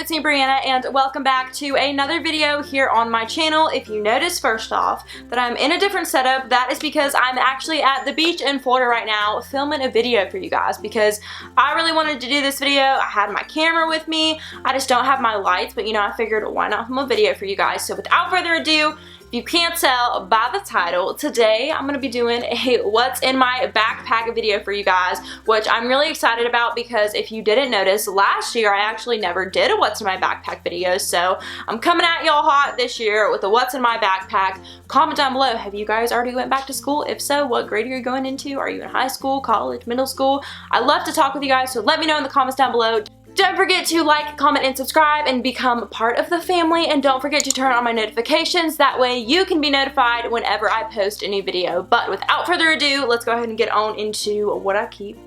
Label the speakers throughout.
Speaker 1: It's me, Brianna, and welcome back to another video here on my channel. If you notice first off that I'm in a different setup, that is because I'm actually at the beach in Florida right now filming a video for you guys because I really wanted to do this video. I had my camera with me. I just don't have my lights, but you know, I figured why not film a video for you guys. So without further ado, you can't tell by the title, today I'm going to be doing a what's in my backpack video for you guys, which I'm really excited about because if you didn't notice, last year I actually never did a what's in my backpack video, so I'm coming at y'all hot this year with a what's in my backpack. Comment down below, have you guys already went back to school? If so, what grade are you going into? Are you in high school, college, middle school? I love to talk with you guys, so let me know in the comments down below. Don't forget to like, comment, and subscribe and become part of the family, and don't forget to turn on my notifications. That way you can be notified whenever I post a new video. But without further ado, let's go ahead and get on into what I keep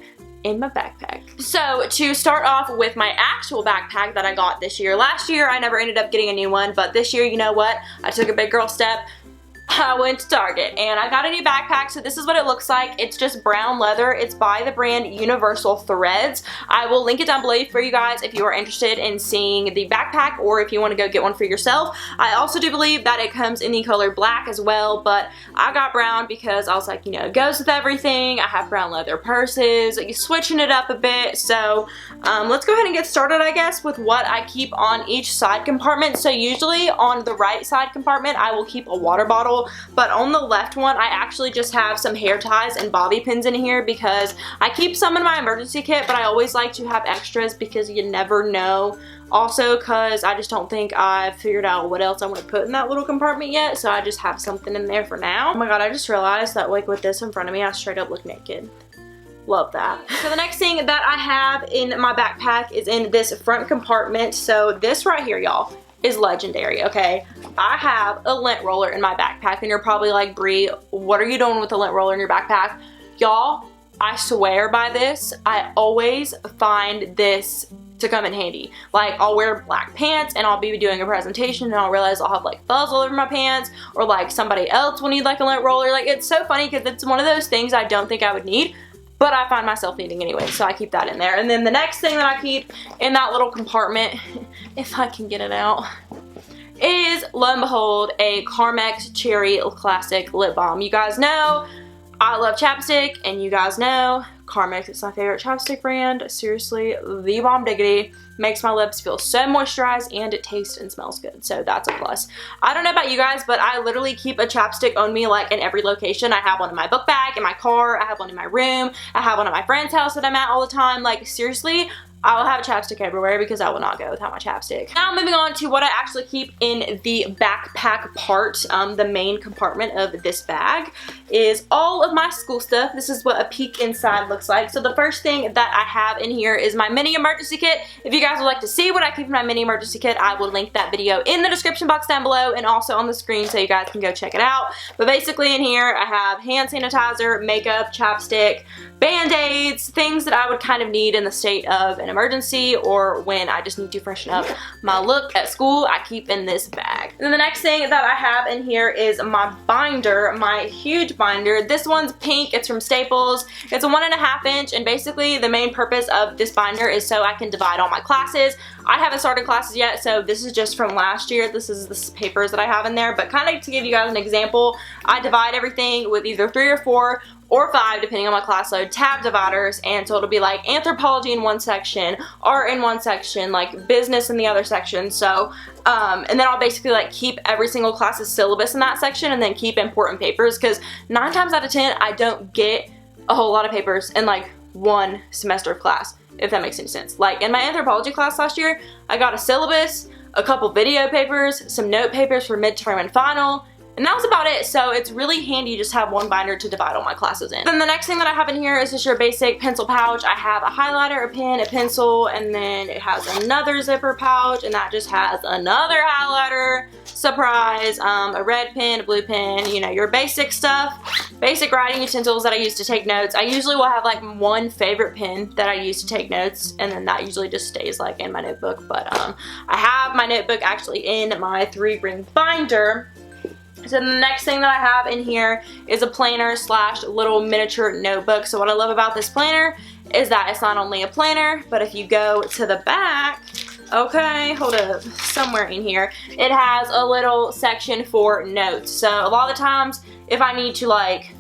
Speaker 1: in my backpack. So to start off with my actual backpack that I got this year. Last year I never ended up getting a new one, but this year, you know what? I took a big girl step. I went to Target and I got a new backpack. So this is what it looks like. It's just brown leather. It's by the brand Universal Threads. I will link it down below for you guys if you are interested in seeing the backpack or if you want to go get one for yourself. I also do believe that it comes in the color black as well, but I got brown because I was like, you know, it goes with everything. I have brown leather purses, like switching it up a bit. So let's go ahead and get started, I guess, with what I keep on each side compartment. So usually on the right side compartment, I will keep a water bottle. But on the left one, I actually just have some hair ties and bobby pins in here because I keep some in my emergency kit, but I always like to have extras because you never know. Also, because I just don't think I've figured out what else I want to put in that little compartment yet, so I just have something in there for now. Oh my god, I just realized that like with this in front of me, I straight up look naked. Love that. So the next thing that I have in my backpack is in this front compartment. So this right here, y'all, is legendary, okay? I have a lint roller in my backpack, and you're probably like, Brie, what are you doing with a lint roller in your backpack? Y'all, I swear by this. I always find this to come in handy. Like, I'll wear black pants and I'll be doing a presentation and I'll realize I'll have like fuzz all over my pants, or like somebody else will need like a lint roller. Like, it's so funny because it's one of those things I don't think I would need, but I find myself needing anyway, so I keep that in there. And then the next thing that I keep in that little compartment, if I can get it out, is, lo and behold, a Carmex Cherry Classic Lip Balm. You guys know I love chapstick, and you guys know Carmex is my favorite chapstick brand. Seriously, the bomb diggity. Makes my lips feel so moisturized, and it tastes and smells good, so that's a plus. I don't know about you guys, but I literally keep a chapstick on me like in every location. I have one in my book bag, in my car, I have one in my room, I have one at my friend's house that I'm at all the time. Like, seriously, I will have a chapstick everywhere because I will not go without my chapstick. Now moving on to what I actually keep in the backpack part, the main compartment of this bag, is all of my school stuff. This is what a peek inside looks like. So the first thing that I have in here is my mini emergency kit. If you guys would like to see what I keep in my mini emergency kit, I will link that video in the description box down below and also on the screen so you guys can go check it out. But basically in here I have hand sanitizer, makeup, chapstick, band-aids, things that I would kind of need in the state of an emergency or when I just need to freshen up my look at school. I keep in this bag. And then the next thing that I have in here is my binder, my huge binder. This one's pink. It's from Staples. It's a 1.5 inch, and basically the main purpose of this binder is so I can divide all my classes. I haven't started classes yet, so this is just from last year. This is the papers that I have in there, but kind of to give you guys an example, I divide everything with either 3 or 4 or 5, depending on my class load, tab dividers, and so it'll be like anthropology in one section, art in one section, like business in the other section. So, and then I'll basically like keep every single class's syllabus in that section and then keep important papers, because 9 times out of 10, I don't get a whole lot of papers in like one semester of class, if that makes any sense. Like in my anthropology class last year, I got a syllabus, a couple video papers, some note papers for midterm and final, and that was about it. So it's really handy to just have one binder to divide all my classes in. Then the next thing that I have in here is just your basic pencil pouch. I have a highlighter, a pen, a pencil, and then it has another zipper pouch, and that just has another highlighter, surprise, a red pen, a blue pen, you know, your basic stuff. Basic writing utensils that I use to take notes. I usually will have like one favorite pen that I use to take notes, and then that usually just stays like in my notebook. But I have my notebook actually in my 3-ring binder. So the next thing that I have in here is a planner slash little miniature notebook. So what I love about this planner is that it's not only a planner, but if you go to the back, Okay, hold up, somewhere in here, it has a little section for notes. So a lot of the times, if I need to like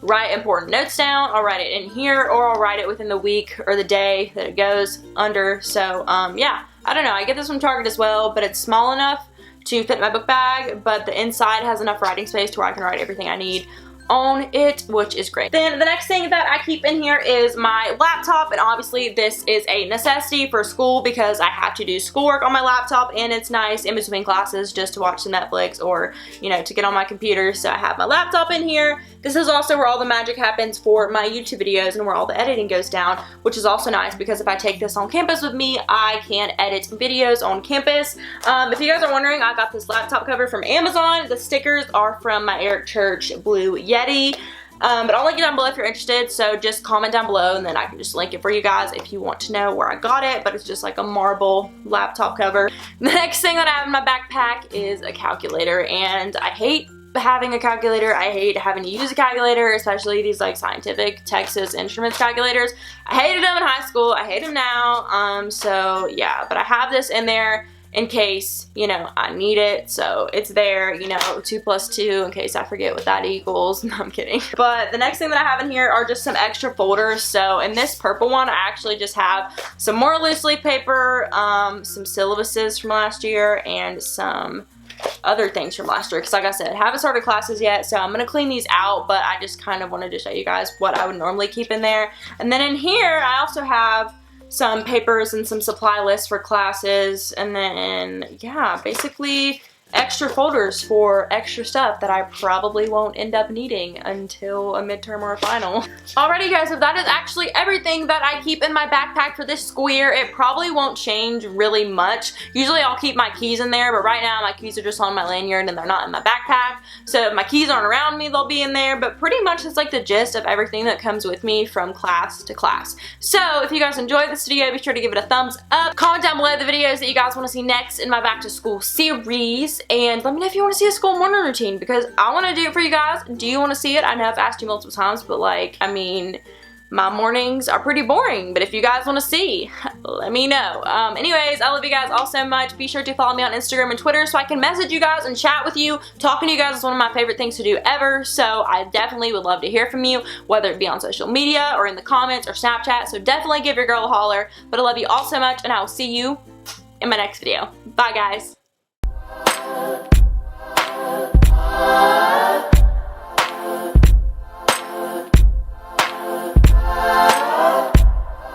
Speaker 1: write important notes down, I'll write it in here, or I'll write it within the week or the day that it goes under. So yeah, I don't know, I get this from Target as well, but it's small enough to fit in my book bag, but the inside has enough writing space to where I can write everything I need on it, which is great. Then the next thing that I keep in here is my laptop, and obviously this is a necessity for school because I have to do schoolwork on my laptop, and it's nice in between classes just to watch some Netflix or, you know, to get on my computer. So I have my laptop in here. This is also where all the magic happens for my YouTube videos and where all the editing goes down, which is also nice because if I take this on campus with me, I can edit videos on campus. If you guys are wondering, I got this laptop cover from Amazon. The stickers are from my Eric Church Blue Yeti. But I'll link it down below if you're interested, so just comment down below and then I can just link it for you guys if you want to know where I got it. But it's just like a marble laptop cover. The next thing that I have in my backpack is a calculator, and I hate having a calculator. I hate having to use a calculator, especially these like scientific Texas Instruments calculators. I hated them in high school. I hate them now. So yeah, but I have this in there in case, you know, I need it. So it's there, you know, 2 plus 2 in case I forget what that equals. No, I'm kidding. But the next thing that I have in here are just some extra folders. So in this purple one, I actually just have some more loose leaf paper, some syllabuses from last year, and some other things from last year, because like I said, I haven't started classes yet, so I'm gonna clean these out, but I just kind of wanted to show you guys what I would normally keep in there. And then in here I also have some papers and some supply lists for classes, and then yeah, basically extra folders for extra stuff that I probably won't end up needing until a midterm or a final. Alrighty guys, so that is actually everything that I keep in my backpack for this school year. It probably won't change really much. Usually I'll keep my keys in there, but right now my keys are just on my lanyard and they're not in my backpack. So if my keys aren't around me, they'll be in there, but pretty much it's like the gist of everything that comes with me from class to class. So if you guys enjoyed this video, be sure to give it a thumbs up. Comment down below the videos that you guys want to see next in my back to school series. And let me know if you want to see a school morning routine, because I want to do it for you guys. Do you want to see it? I know I've asked you multiple times, but like, I mean, my mornings are pretty boring, but if you guys want to see, let me know. Anyways, I love you guys all so much. Be sure to follow me on Instagram and Twitter so I can message you guys and chat with you. Talking to you guys is one of my favorite things to do ever, so I definitely would love to hear from you, whether it be on social media or in the comments or Snapchat, so definitely give your girl a holler. But I love you all so much, and I will see you in my next video. Bye guys.